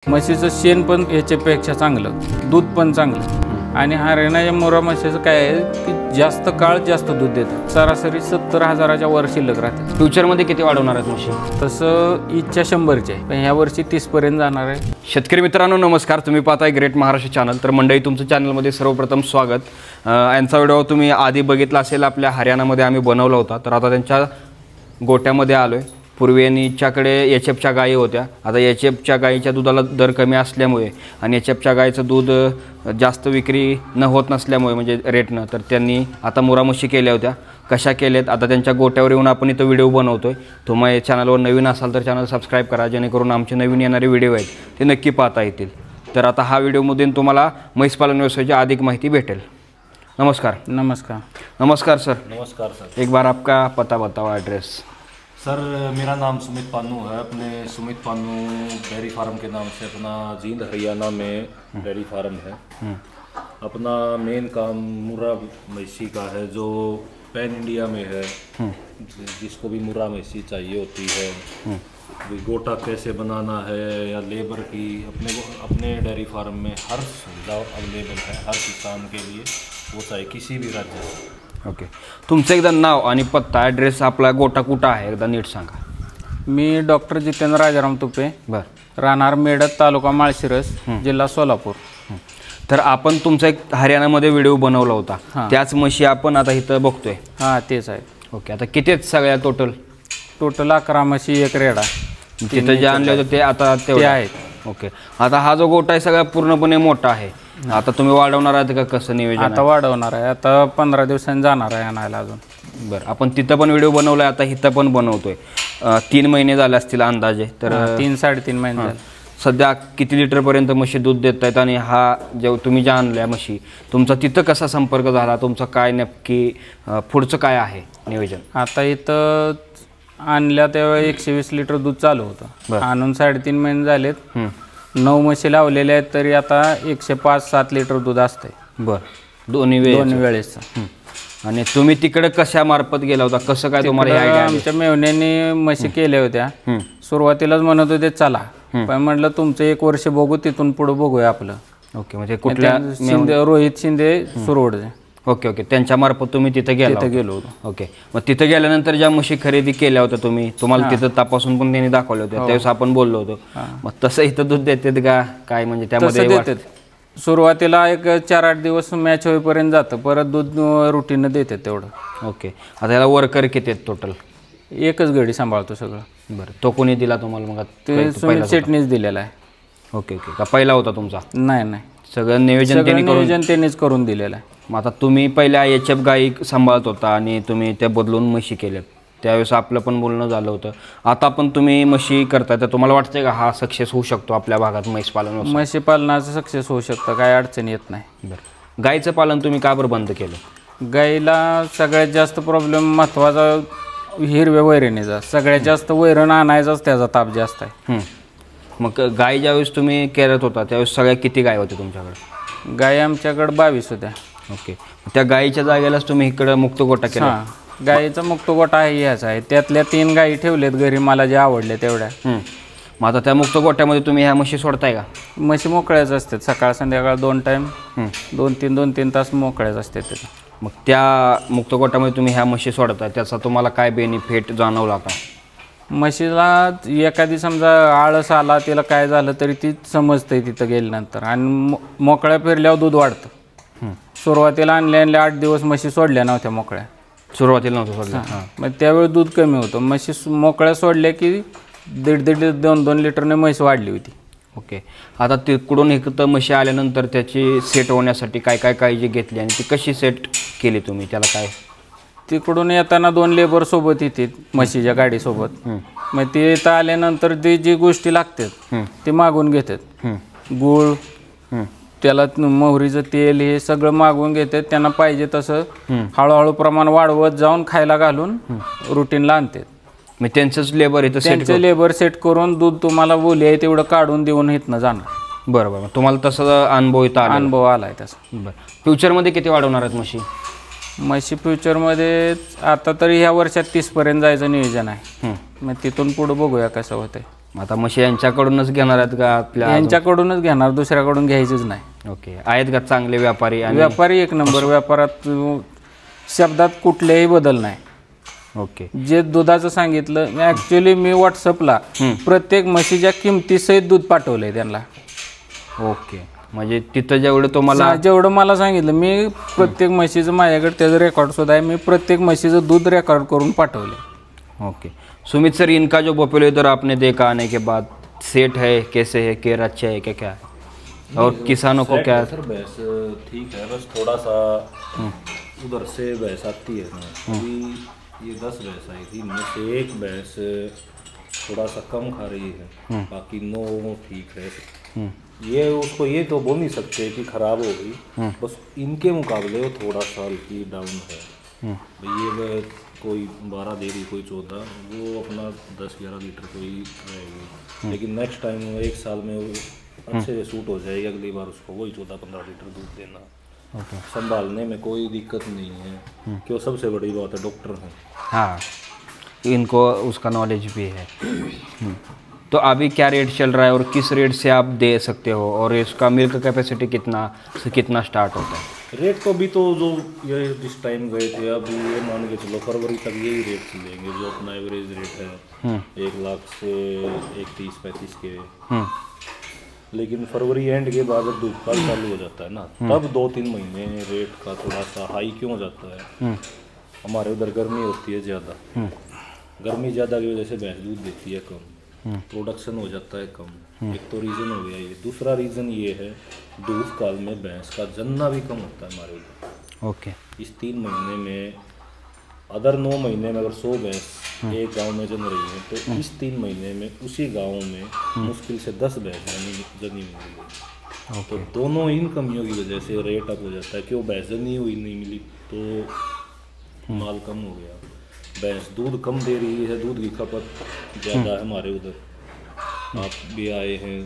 म्हशीचं शेण पण याच्यापेक्षा चांगलं, दूध पण चांगलं आणि हरियाणाच्या मुर्रा म्हशीचं काय आहे की जास्त काळ जास्त दूध देतं. सरासरी 70,000च्या वर शिल्लक राहते. फ्युचरमध्ये किती वाढवणार आहेत म्हशी? तसं इच्छा 100ची आहे, पण ह्या वर्षी 30पर्यंत जाणार आहे. शेतकरी मित्रांनो नमस्कार, तुम्ही पाहताय ग्रेट महाराष्ट्र चॅनल. तर मंडळी तुमचं चॅनलमध्ये सर्वप्रथम स्वागत. यांचा व्हिडिओ तुम्ही आधी बघितला असेल, आपल्या हरियाणामध्ये आम्ही बनवला होता. तर आता त्यांच्या गोट्यामध्ये आलो आहे. पूर्वी यांच्याकडे एचएफच्या गायी होत्या. आता एचएफच्या गायीच्या दुधाला दर कमी असल्यामुळे आणि एचएफच्या गायीचं दूध जास्त विक्री न होत नसल्यामुळे म्हणजे रेटनं, तर त्यांनी आता मुर्रा म्हशी केल्या होत्या. कशा केल्यात आता त्यांच्या गोट्यावर येऊन आपण इथं व्हिडिओ बनवतोय. तुम्ही चॅनलवर नवीन असाल तर चॅनल सबस्क्राईब करा, जेणेकरून आमचे नवीन येणारे व्हिडिओ आहेत ते नक्की पाहता येतील. तर आता हा व्हिडिओमधून तुम्हाला म्हैस पालन व्यवसायाची अधिक माहिती भेटेल. नमस्कार. नमस्कार. नमस्कार सर. नमस्कार सर. एक बार आपका पता बताओ, एड्रेस. सर मेरा नाम सुमित पानू है. अपने सुमित पानू डेयरी फार्म के नाम से अपना जींद हरियाणा में डेयरी फार्म है. अपना मेन काम मुर्रा मैसी का है, जो पैन इंडिया में है. जिसको भी मुर्रा मैसी चाहिए होती है, गोटा कैसे बनाना है या लेबर की, अपने डेयरी फार्म में हर सुविधा अवेलेबल है हर किसान के लिए, वो चाहे किसी भी राज्य से. ओके. तुमचं एकदा नाव आणि पत्ता, ॲड्रेस, आपला गोटा कुठं आहे एकदा नीट सांगा. मी डॉक्टर जितेंद्र राजाराम तुपे, राहणार मेडत, तालुका माळशिरस, जिल्हा सोलापूर. तर आपण तुमचा एक हरियाणामध्ये व्हिडिओ बनवला होता, त्याच म्हशी आपण आता इथं बघतोय. हां तेच आहे. ओके. आता किती आहेत सगळ्या टोटल? 11 म्हशी, एक रेडा. तिथं जे आणले होते ते आता तेवढे आहेत. ओके. आता हा जो गोटा आहे सगळा पूर्णपणे मोठा आहे. आता तुम्ही वाढवणार आहात का, कसं नियोजन? आता वाढवणार आहे. आता 15 दिवसांनी जाणार आहे आणायला अजून. बरं. आपण तिथं पण व्हिडिओ बनवला आहे, आता इथं पण बनवतोय. 3 महिने झाले असतील अंदाजे. तर 3-3.5 महिने झाले. सध्या किती लिटरपर्यंत म्हशी दूध देत आहेत आणि हा जे तुम्ही ज्या आणल्या म्हशी, तुमचा तिथं कसा संपर्क झाला, तुमचं काय नक्की पुढचं काय आहे नियोजन? आता इथं आणल्या तेव्हा 120 लिटर दूध चालू होतं. आणून 3.5 महिने झालेत. 9 म्हशी लावलेल्या आहेत, तरी आता 105-7 लिटर दूध असतंय. बरं. दोन्ही वेळेस. आणि तुम्ही तिकडे कशा मार्फत गेला होता, कसं काय तुम्हाला आयडिया? आमच्या मेवण्याने म्हशी केल्या होत्या. सुरुवातीलाच म्हणत होते चला, पण म्हटलं तुमचं 1 वर्ष बघू, तिथून पुढे बघूया आपलं. ओके. म्हणजे कुठल्या? रोहित शिंदे सुरवडचे. Okay okay. त्यांच्या मार्फत तुम्ही तिथे गेलो होतो. ओके. मग तिथे गेल्यानंतर ज्या म्हशी खरेदी केल्या होत्या तुम्हाला तिथं तपासून पण त्यांनी दाखवल्या होत्या, त्यावेळेस आपण बोललो होतो. मग तसं इथं दूध देतात का काय, म्हणजे त्यामध्ये देतात? सुरुवातीला एक 4-8 दिवस मॅच होईपर्यंत जातं, परत दूध रुटीन देतात तेवढं. ओके. आता याला वर्कर किती आहेत टोटल? एकच गडी सांभाळतो सगळं. बरं. तो कोणी दिला तुम्हाला मग? ते सुमित शेटनीच दिलेला आहे. Okay okay. का पहिला होता तुमचा? नाही, सगळं नियोजन त्यांनीच करून दिलेलं आहे. मग आता तुम्ही पहिल्या एचएफ गाई सांभाळत होता आणि तुम्ही त्या बदलून म्हशी केल्यात, त्यावेळेस आपलं पण बोलणं झालं होतं. आता पण तुम्ही म्हशी करताय, तर तुम्हाला वाटतंय का हा सक्सेस होऊ शकतो आपल्या भागात म्हैस पालन? म्हशी पालनाचं सक्सेस होऊ शकतं, काय अडचण येत नाही. बरं. गाईचं पालन तुम्ही का बरं बंद केलं? गाईला सगळ्यात जास्त प्रॉब्लेम महत्त्वाचा हिरव्या वैरणीचा. सगळ्यात जास्त वैरण आणायचाच त्याचा ताप जास्त आहे. मग गाई ज्यावेळेस तुम्ही करत होता त्यावेळेस सगळ्या किती गाय होते तुमच्याकडे? गाई आमच्याकडे 22 होत्या. ओके. त्या गाईच्या जागेलाच तुम्ही इकडं मुक्त गोटा केला? गाईचा मुक्त गोटा आहे ह्याचा आहे. त्यातल्या 3 गाई ठेवल्यात घरी, मला जे आवडले तेवढ्या. मग आता त्या मुक्त गोट्यामध्ये तुम्ही ह्या म्हशी सोडताय का? म्हशी मोकळ्याच असतात, सकाळ संध्याकाळ 2 टाईम, 2-3 तास मोकळ्याच असतात त्याच्या. मग त्या मुक्त गोट्यामध्ये तुम्ही ह्या म्हशी सोडताय, त्याचा तुम्हाला काय बेनिफिट जाणवला का? म्हशीला एखादी समजा आळस आला, तिला काय झालं तरी ती समजते तिथं गेल्यानंतर, आणि मोकळ्या फिरल्यावर दूध वाढतं. सुरुवातीला आणल्या 8 दिवस म्हशी सोडल्या नव्हत्या मोकळ्या. सुरुवातीला नव्हतं सोडल्या. मग त्यावेळी दूध कमी होतं. म्हशी मोकळ्या सोडल्या की 1.5-2 लिटरने म्हैस वाढली होती. ओके. आता तिकडून इकडं म्हशी आल्यानंतर त्याची सेट होण्यासाठी काय काय काळजी घेतली आणि ती कशी सेट केली तुम्ही, त्याला काय? तिकडून येताना 2 लेबर सोबत येतात म्हशीच्या गाडीसोबत. मग ते इथं आल्यानंतर ते जी गोष्टी लागतात ते मागून घेतात. गूळ, त्याला मोहरीचं तेल, हे सगळं मागवून घेतात. त्यांना पाहिजे तसं हळूहळू प्रमाण वाढवत जाऊन खायला घालून रुटीनला आणतात. मग त्यांचंच लेबर इथं त्यांचे लेबर सेट करून दूध तुम्हाला बोली आहे तेवढं काढून देऊन इथनं जाणार. बरोबर. तुम्हाला तसा अनुभव आलाय तसा. बरं. फ्युचरमध्ये किती वाढवणार आहेत म्हशी? म्हशी फ्युचरमध्ये आता तरी ह्या वर्षात 30पर्यंत जायचं नियोजन आहे. मग तिथून पुढं बघूया कसं होतंय. आता म्हशी यांच्याकडूनच घेणार आहेत का आपल्या यांच्याकडूनच घेणार, दुसऱ्याकडून घ्यायचीच नाही. ओके, आहेत का चांगले व्यापारी? आणि व्यापारी एक नंबर, व्यापारात शब्दात कुठलेही बदल नाही. ओके, जे दुधाचं सांगितलं मी ॲक्च्युली मी व्हॉट्सअपला प्रत्येक म्हशीच्या किमतीसहित दूध पाठवलंय त्यांना. ओके, म्हणजे तिथं जेवढं तुम्हाला जेवढं मला सांगितलं मी प्रत्येक म्हशीचं माझ्याकडे त्याचं रेकॉर्ड सुद्धा आहे. मी प्रत्येक म्हशीचं दूध रेकॉर्ड करून पाठवले. ओके सुमित सर, इनका जो बफेलो इधर आपने देखा आने के बाद सेट है, कैसे है, केयर अच्छा है क्या, क्या है, और किसानों को क्या? सर भैंस ठीक है, बस थोड़ा सा उधर से भैंस आती है ना, अभी ये 10 भैंस आई थी, इनमें से एक भैंस थोड़ा सा कम खा रही है, बाकी 9 ठीक है. ये उसको ये तो बोल नहीं सकते कि खराब हो गई, बस इनके मुकाबले वो थोड़ा सा हल्की डाउन है. ये कोई 12 दे रही, कोई 14, वो अपना 10-11 लीटर कोई रहेगी, लेकिन नेक्स्ट टाइम 1 साल में वो अच्छे से सूट हो जाएगी. अगली बार उसको वही 14-15 लीटर दूध देना. संभालने में कोई दिक्कत नहीं है, क्यों सबसे बड़ी बात है डॉक्टर हैं. हाँ, इनको उसका नॉलेज भी है. तो अभी क्या रेट चल रहा है और किस रेट से आप दे सकते हो, और इसका मिल्क कैपेसिटी कितना से कितना स्टार्ट होता है? रेट तो अभी तो जो ये जिस टाइम गए थे, अभी ये मान के चलो फरवरी तक यही रेट चलेंगे, जो अपना एवरेज रेट है 1 लाख से 30-35 के. लेकिन फरवरी एंड के बाद जब धूप काल चालू हो जाता है ना, तब 2-3 महीने रेट का थोड़ा सा हाई क्यों हो जाता है. हमारे उधर गर्मी होती है ज़्यादा, गर्मी ज़्यादा की वजह से भैंस दूध देती है कम, प्रोडक्शन हो जाता है कम. एक तो रीज़न हो गया ये. दूसरा रीज़न ये है दूध काल में भैंस का जनना भी कम होता है हमारे उधर. ओके, इस 3 महीने में, अदर 9 महीने में अगर 100 भैंस एक गांव में जन रही है, तो इस 3 महीने में उसी गांव में मुश्किल से 10 भैंस जनी हुई है. तो दोनों इन कमियों की वजह से रेट अप हो जाता है. क्यों भैंस जनी हुई नहीं मिली तो माल कम हो गया. भैंस दूध कम दे रही है, दूध की खपत ज़्यादा है हमारे उधर. आप भी आए हैं,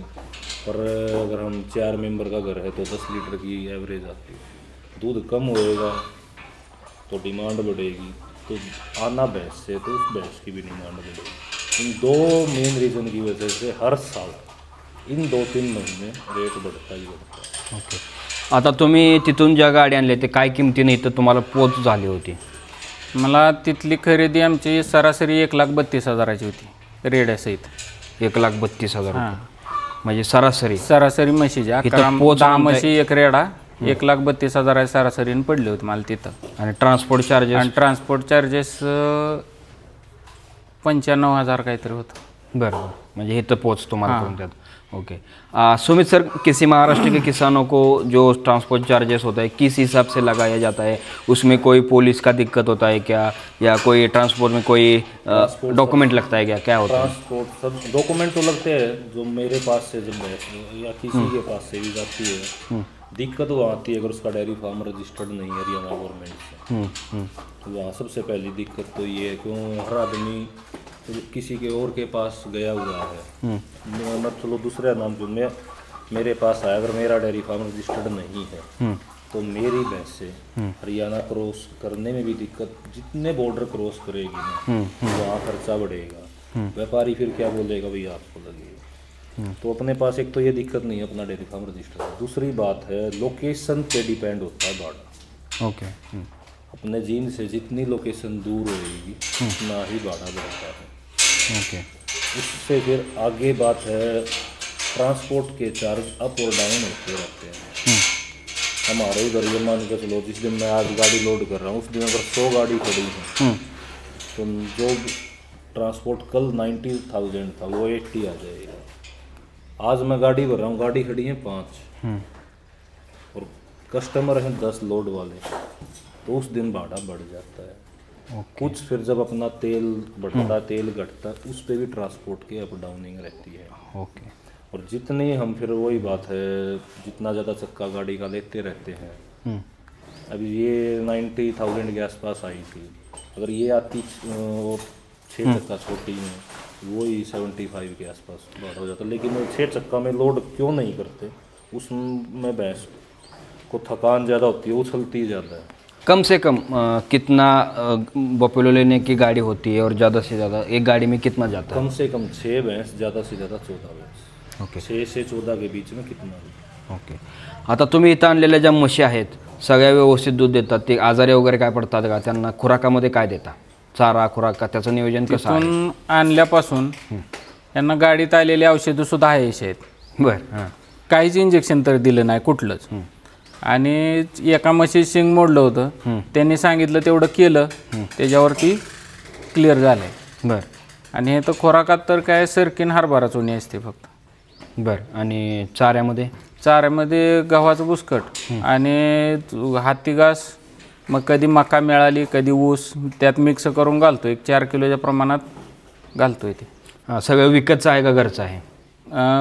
पर अगर हम 4 मेंबर का घर है तो 10 लीटर की एवरेज आती है. दूध कम होएगा तो डिमांड बढ़ेगी, तो आना भैंस से तो उस भैंस की भी डिमांड बढ़ेगी. इन 2 मेन रीज़न की वजह से हर साल इन 2-3 महीने रेट बढ़ता ही बढ़ता है. ओके, आता तुम्ही तिथून ज्या गाडी आणल्या ते काय किमतीने इथं तुम्हाला पोच झाली होती? मला तिथली खरेदी आमची सरासरी 1,32,000ची होती रेड्यासहित. 1,32,000 म्हणजे सरासरी सरासरी म्हशीच्या इथं पोच 10 म्हशी 1 रेडा 1,32,000 सरासरीने पडली होती मला तिथं. आणि ट्रान्सपोर्ट चार्जेस? आणि ट्रान्सपोर्ट चार्जेस 95,000 काहीतरी होतं. बराबर, म्हणजे इथं पोच तुम्हाला करून देतात. ओके, सुमित सर, किसी महाराष्ट्र के किसानों को जो ट्रांसपोर्ट चार्जेस होता है किस हिसाब से लगाया जाता है? उसमें कोई पुलिस का दिक्कत होता है क्या, या कोई ट्रांसपोर्ट में कोई डॉक्यूमेंट लगता है क्या, क्या होता है? ट्रांसपोर्ट सब डॉक्यूमेंट तो लगते हैं, जो मेरे पास से जब या किसी के पास से भी जाती है. दिक्कत वो आती है अगर उसका डेयरी फार्म रजिस्टर्ड नहीं है हरियाणा गवर्नमेंट से. वहाँ सबसे पहली दिक्कत तो ये है, क्यों हर आदमी तो किसी के और के पास गया हुआ है. मैं चलो दूसरा नाम जो मेरे पास आया, अगर मेरा डेयरी फार्म रजिस्टर्ड नहीं है तो मेरी भैंस से हरियाणा क्रॉस करने में भी दिक्कत. जितने बॉर्डर क्रॉस करेगी ना वहाँ खर्चा बढ़ेगा. व्यापारी फिर क्या बोलेगा, भैया आपको लगेगा. तो अपने पास एक तो ये दिक्कत नहीं है, अपना डेयरी फार्म रजिस्टर्ड. दूसरी बात है लोकेशन पे डिपेंड होता है भाड़ा. ओके, अपने जींद से जितनी लोकेशन दूर होगी उतना ही भाड़ा बढ़ता है. ओके, उससे फिर आगे बात है ट्रांसपोर्ट के चार्ज अप और डाउन होते रहते हैं. हमारे उधर ये मान के चलो, जिस दिन मैं आज गाड़ी लोड कर रहा हूँ उस दिन अगर 100 गाड़ी खड़ी है तो जो ट्रांसपोर्ट कल 90,000 था वो 80 आ जाएगा. आज मैं गाड़ी भर रहा हूँ, गाड़ी खड़ी है 5 और कस्टमर हैं 10 लोड वाले, तो उस दिन भाड़ा बढ़ जाता है. कुछ फिर जब अपना तेल बढ़ता तेल घटता उस पर भी ट्रांसपोर्ट की अप डाउनिंग रहती है. ओके, और जितने हम फिर वही बात है, जितना ज़्यादा चक्का गाड़ी का लेते रहते हैं. अभी ये 90,000 के आसपास आई थी, अगर ये आती 6 चक्का छोटी में वही 75 के आसपास भाड़ा हो जाता. लेकिन 6 चक्का में लोड क्यों नहीं करते, उसमें भैंस को थकान ज़्यादा होती है, उछलती ज़्यादा है. कम से कम कितना बफेलो लेने की गाड़ी होती है और ज़्यादा से ज़्यादा एक गाड़ी में कितना जाता है? कम से कम 6 भैंस, ज़्यादा से ज़्यादा 14 भैंस। ओके 6 से 14 के बीच में कितना भी। ओके. आता तुम्ही इथं आणलेल्या ज्या म्हशी आहेत सगळ्या व्यवस्थित दूध देतात, ते आजारी वगैरे काय पडतात का? त्यांना खुराकामध्ये काय देता? चारा खुराक का त्याचं नियोजन कसं आहे? तिथून आणल्यापासून यांना गाडीत आलेली औषधं सुद्धा आहेशी आहेत. बरं हां काहीच इंजेक्शन तर दिलं नाही कुठलंच. आणि एका म्हशीत शिंग मोडलं होतं, त्यांनी सांगितलं तेवढं केलं, त्याच्यावरती क्लिअर झालंय. बरं आणि हे तर खोराकात तर काय सरकीन हरभरा चुनी असते फक्त. बरं. आणि चाऱ्यामध्ये? चाऱ्यामध्ये गव्हाचं बुसकट आणि हाती घास, मग कधी मका मिळाली कधी ऊस, त्यात मिक्स करून घालतो. 4 किलोच्या प्रमाणात घालतोय ते. हां सगळं विकतचं आहे का घरचं आहे?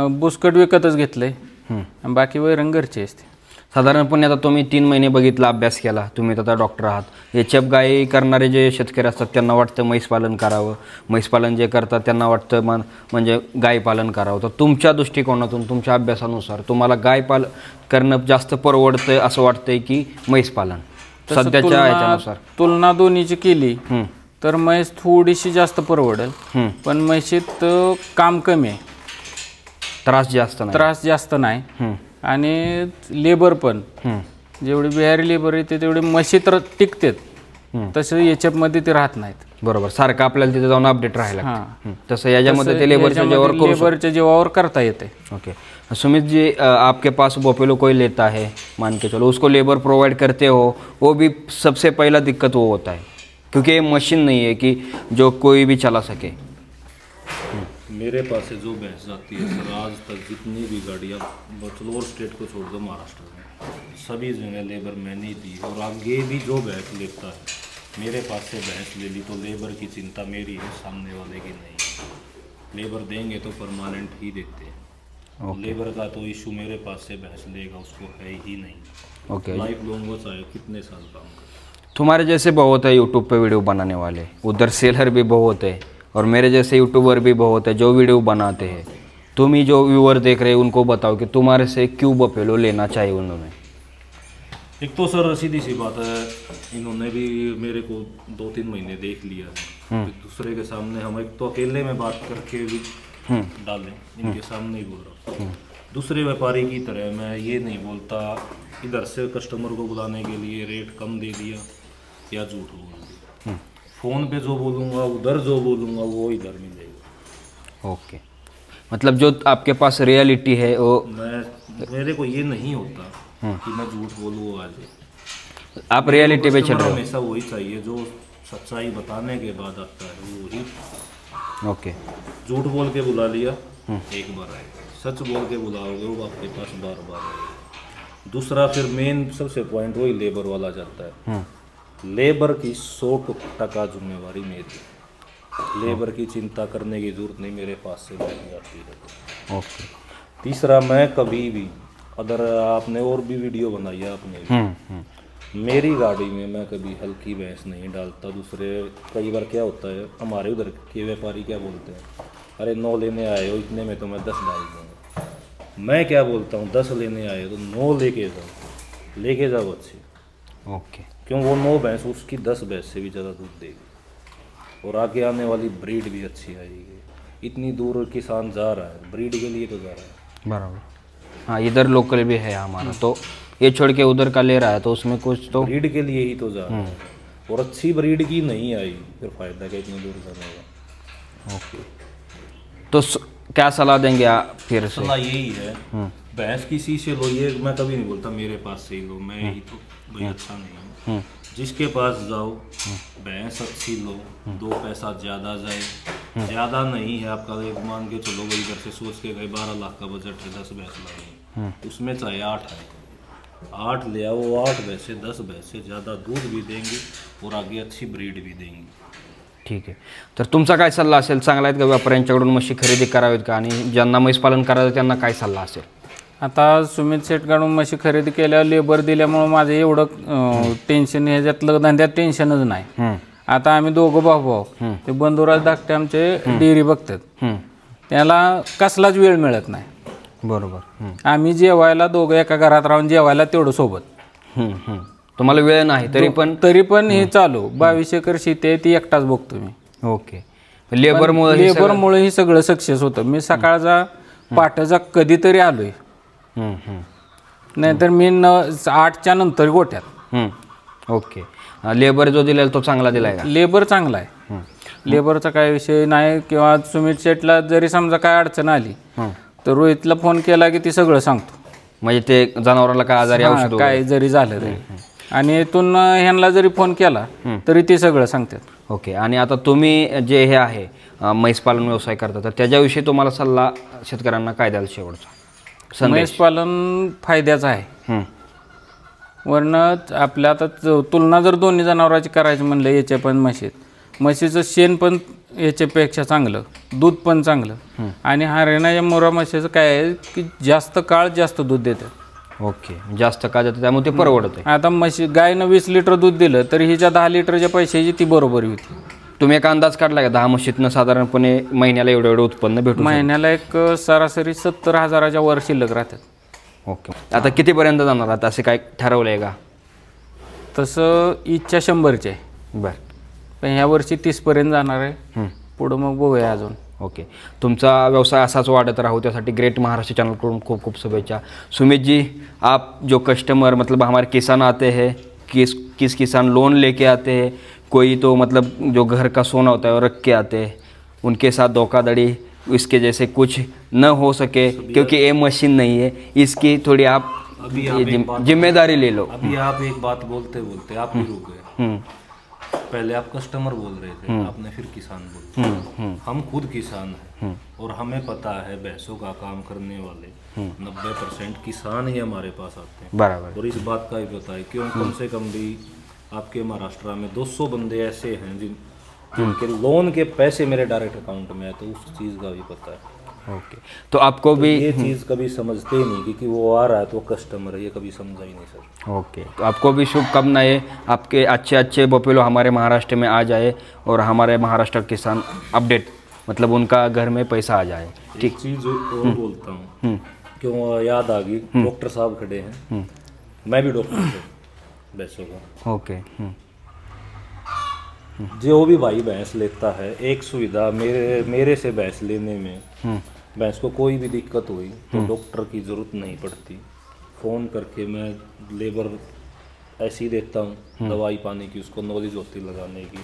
बुसकट विकतच घेतलंय आणि बाकी वैरण घरची असते. साधारणपणे आता तुम्ही 3 महिने बघितला, अभ्यास केला, तुम्ही आता डॉक्टर आहात. एचएफ गाई करणारे जे शेतकरी असतात त्यांना वाटतं म्हैस पालन करावं, म्हैस पालन जे करतात त्यांना वाटतं म्हणजे गाय पालन करावं. तर तुमच्या दृष्टिकोनातून तुमच्या अभ्यासानुसार तुम्हाला गाय करणं जास्त परवडतं असं वाटतंय की म्हैस पालन? सध्याच्या ह्याच्यानुसार तुलना दोन्हीची केली तर म्हैस थोडीशी जास्त परवडेल, पण म्हैशीत काम कमी आहे, त्रास जास्त नाही. त्रास जास्त नाही. आणि लेबर पण जेवढी बिहारी लेबर येते तेवढी म्हशीत टिकतेत, तसं याच्यामध्ये ते राहत नाहीत. बरोबर. सारखं आपल्याला तिथे जाऊन अपडेट राहायला. तसं याच्यामध्ये ते लेबरच्या जेवावर करता येते. ओके. सुमित जी, आपके पास बफेलो कोई लेता है, मान के चलो उसको लेबर प्रोवाइड करते हो, वो भी सबसे पहला दिक्कत वो होता है क्योंकि ये मशीन नहीं है कि जो कोई भी चला सके. मेरे पास से जो भैंस जाती है सर, आज तक जितनी भी गाड़ियाँ चलो और स्टेट को छोड़ दो, महाराष्ट्र में सभी जगह लेबर मैंने ही दी. और आगे भी जो भैंस लेता है मेरे पास से भैंस ले ली तो लेबर की चिंता मेरी है, सामने वाले की नहीं. लेबर देंगे तो परमानेंट ही देते हैं. लेबर का तो इशू मेरे पास से भैंस लेगा उसको है ही नहीं. ओके. लाइफ लॉन्ग वो चाहे कितने साल काम करे. तुम्हारे जैसे बहुत है यूट्यूब पे वीडियो बनाने वाले, उधर सेलर भी बहुत है और मेरे जैसे यूट्यूबर भी बहुत है जो वीडियो बनाते हैं. तुम ही जो व्यूअर देख रहे हैं उनको बताओ कि तुम्हारे से क्यों बफेलो लेना चाहिए उन्होंने? एक तो सर सीधी सी बात है, इन्होंने भी मेरे को 2-3 महीने देख लिया है. एक दूसरे के सामने हम एक तो अकेले में बात करके भी डालें, इनके सामने ही बोल रहा हूँ. दूसरे व्यापारी की तरह मैं ये नहीं बोलता इधर से कस्टमर को बुलाने के लिए रेट कम दे दिया या झूठ बोल दिया. फ़ोन पे जो बोलूँगा उधर जो बोलूँगा वो इधर मिलेगा. ओके. मतलब जो आपके पास रियलिटी है वो मेरे को ये नहीं होता कि मैं झूठ बोलूँ. आज आप रियलिटी पे चल रहे हो. हमेशा वही चाहिए जो सच्चाई बताने के बाद आता है वही. ओके. झूठ बोल के बुला लिया एक बार आएगा, सच बोल के बुलाओगे वो आपके पास बार बार आएगा. दूसरा फिर मेन सबसे पॉइंट वही लेबर वाला जाता है. लेबर की 100% जिम्मेवारी मेरी. लेबर की चिंता करने की जरूरत नहीं, मेरे पास से बैठ जाती है. ओके. तीसरा मैं कभी भी अगर आपने और भी वीडियो बनाई है आपने, मेरी गाड़ी में मैं कभी हल्की भैंस नहीं डालता. दूसरे कई बार क्या होता है हमारे उधर के व्यापारी क्या बोलते हैं, अरे 9 लेने आए हो इतने में तो मैं 10 डाल दूँगा. मैं क्या बोलता हूँ 10 लेने आए तो 9 लेके जाओ अच्छी. ओके. क्यों वो 9 भैंस उसकी 10 भैंस से भी ज़्यादा दूध देगी और आगे आने वाली ब्रीड भी अच्छी आएगी. इतनी दूर किसान जा रहा है ब्रीड के लिए तो जा रहा है. बराबर. हाँ इधर लोकल भी है हमारा, तो ये छोड़ के उधर का ले रहा है तो उसमें कुछ तो ब्रीड के लिए ही तो जा रहा है. और अच्छी ब्रीड की नहीं आई फिर फायदा क्या इतनी दूर जाने का. ओके. तो क्या सलाह देंगे आप फिर से? सलाह यही है भैंस किसी से लो, ये मैं कभी नहीं बोलता मेरे पास से ही लो, मैं ही तो भाई अच्छा नहीं हूँ. जिसके पास जाओ भैंस अच्छी लो, 2 पैसा ज़्यादा जाए. ज़्यादा नहीं है आपका, एक मान के चलो वही घर से सोच के गए 12 लाख का बजट है, 10 भैंस लाए, उसमें चाहे 8 है, 8 ले आओ. 8 भैंसे 10 भैंसे ज़्यादा दूध भी देंगे और आगे अच्छी ब्रीड भी देंगी. ठीक आहे. तर तुमचा काय सल्ला असेल? चांगला आहेत का व्यापाऱ्यांच्याकडून म्हशी खरेदी करावीत का? आणि ज्यांना म्हैस पालन करायचं त्यांना काय सल्ला असेल? आता सुमित शेटकडून म्हशी खरेदी केल्यावर लेबर दिल्यामुळं माझं एवढं टेन्शन, ह्याच्यातलं धंद्यात टेन्शनच नाही. आता आम्ही दोघं भाऊ ते बंधुराज धाकटे आमचे डेअरी बघतात, त्याला कसलाच वेळ मिळत नाही. बरोबर. आम्ही जेवायला दोघं एका घरात राहून जेवायला तेवढं सोबत. तुम्हाला वेळ नाही तरी पण हे चालू 22 एकर शेती आहे ती एकटाच बघतो मी. ओके. लेबरमुळे हे सगळं सक्सेस होतं. मी सकाळचा पाटाचा कधीतरी आलोय, नाहीतर मी 8च्या नंतर गोट्यात. ओके. लेबर जो दिलेला तो चांगला दिलाय का? लेबर चांगला आहे, लेबरचा काय विषय नाही. किंवा सुमित शेटला जरी समजा काय अडचण आली तर रोहितला फोन केला की ती सगळं सांगतो. म्हणजे ते जनावराला काय आजारी औषध काय जरी झालं तरी, आणि इथून ह्यांना जरी फोन केला तरी ते सगळं सांगतात. ओके. आणि आता तुम्ही जे हे आहे म्हैस पालन व्यवसाय करता, तर त्याच्याविषयी तुम्हाला सल्ला शेतकऱ्यांना काय द्याल शेवटचा? म्हैस पालन फायद्याचं आहे. वरनं आपल्या आता तुलना जर दोन्ही जनावरांची करायची म्हणलं, याच्या पण म्हशीचं शेण पण याच्यापेक्षा चांगलं, दूध पण चांगलं. आणि हरियाणाच्या मोरा म्हशीचं काय आहे की जास्त काळ जास्त दूध देतं. ओके. जास्त काळ देतं त्यामुळे ते परवडतं. आता गायनं 20 लिटर दूध दिलं तर हिच्या 10 लिटरच्या पैशाची ती बरोबरी होती. तुम्ही एक अंदाज काढला का 10 म्हशीतनं साधारणपणे महिन्याला एवढं उत्पन्न भेटू? महिन्याला एक सरासरी 70,000च्या वर शिल्लक राहतात. ओके. आता कितीपर्यंत जाणार आता असे काय ठरवलं आहे का? तसं इच्छा 100ची आहे. बरं. पण ह्या वर्षी 30पर्यंत जाणार आहे. पुढं मग बघूया अजून. ओके. तुमचा व्यवसाय असाच वाढत राहू त्यासाठी ग्रेट महाराष्ट्र चैनल खूप खूप शुभेच्छा. सुमित जी, आप जो कस्टमर मतलब हमारे किसान आते हैं, किस किसान लोन लेके आते हैं, कोई तो मतलब जो घर का सोना होता है वो रख के आते हैं, उनके साथ धोखाधड़ी इसके जैसे कुछ न हो सके, क्योंकि ये मशीन नहीं है, इसकी थोड़ी आप जिम्मेदारी ले लो. अभी आप एक बात बोलते बोलते आप ही रुक गए. पहले आप कस्टमर बोल रहे थे, आपने फिर किसान बोल. हम खुद किसान हैं और हमें पता है भैंसों का काम करने वाले 90% किसान ही हमारे पास आते हैं. बराबर. और इस बात का भी पता है क्यों, कम से कम भी आपके महाराष्ट्र में 200 बंदे ऐसे हैं जिनके लोन के पैसे मेरे डायरेक्ट अकाउंट में है, तो उस चीज़ का भी पता है. ओके. तो आपको भी ये चीज़ कभी समझते ही नहीं कि वो आ रहा है तो वो कस्टमर है, ये कभी समझा ही नहीं सर. ओके. तो आपको भी शुभकामनाएं, आपके अच्छे अच्छे बफेलो हमारे महाराष्ट्र में आ जाए और हमारे महाराष्ट्र किसान अपडेट मतलब उनका घर में पैसा आ जाए. ठीक. चीज़ और बोलता हूँ, क्यों याद आ गई, डॉक्टर साहब खड़े हैं, मैं भी डॉक्टर हूँ भैंसों का. ओके. जो भी भाई भैंस लेता है, एक सुविधा मेरे से भैंस लेने में, भैंस को कोई भी दिक्कत हुई तो डॉक्टर की ज़रूरत नहीं पड़ती. फ़ोन करके मैं लेबर ऐसी देता हूँ, दवाई पानी की उसको नॉलेज होती लगाने की,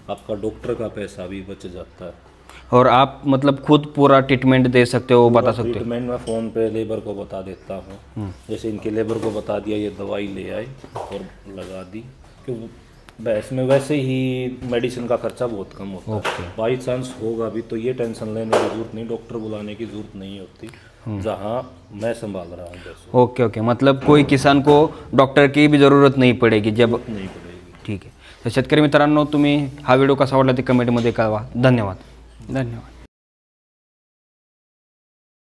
आपका डॉक्टर का पैसा भी बच जाता है. और आप मतलब खुद पूरा ट्रीटमेंट दे सकते हो, बता सकते हो? ट्रीटमेंट मैं फ़ोन पे लेबर को बता देता हूँ. जैसे इनके लेबर को बता दिया, ये दवाई ले आए और लगा दी. क्यों भैंस में वैसे ही मेडिसिन का खर्चा बहुत कम होता है. बाई चांस होगा भी तो ये टेंशन लेने की जरूरत नहीं, डॉक्टर बुलाने की जरूरत नहीं होती जहाँ मैं संभाल रहा हूँ भैंसों. ओके. ओके. मतलब कोई किसान को डॉक्टर की भी ज़रूरत नहीं पडेगी जब. नहीं पड़ेगी. ठीक आहे. तर शेतकरी मित्रांनो, तुम्ही हा व्हिडिओ कसा वाटला ते कमेंटमध्ये कळवा. धन्यवाद. धन्यवाद.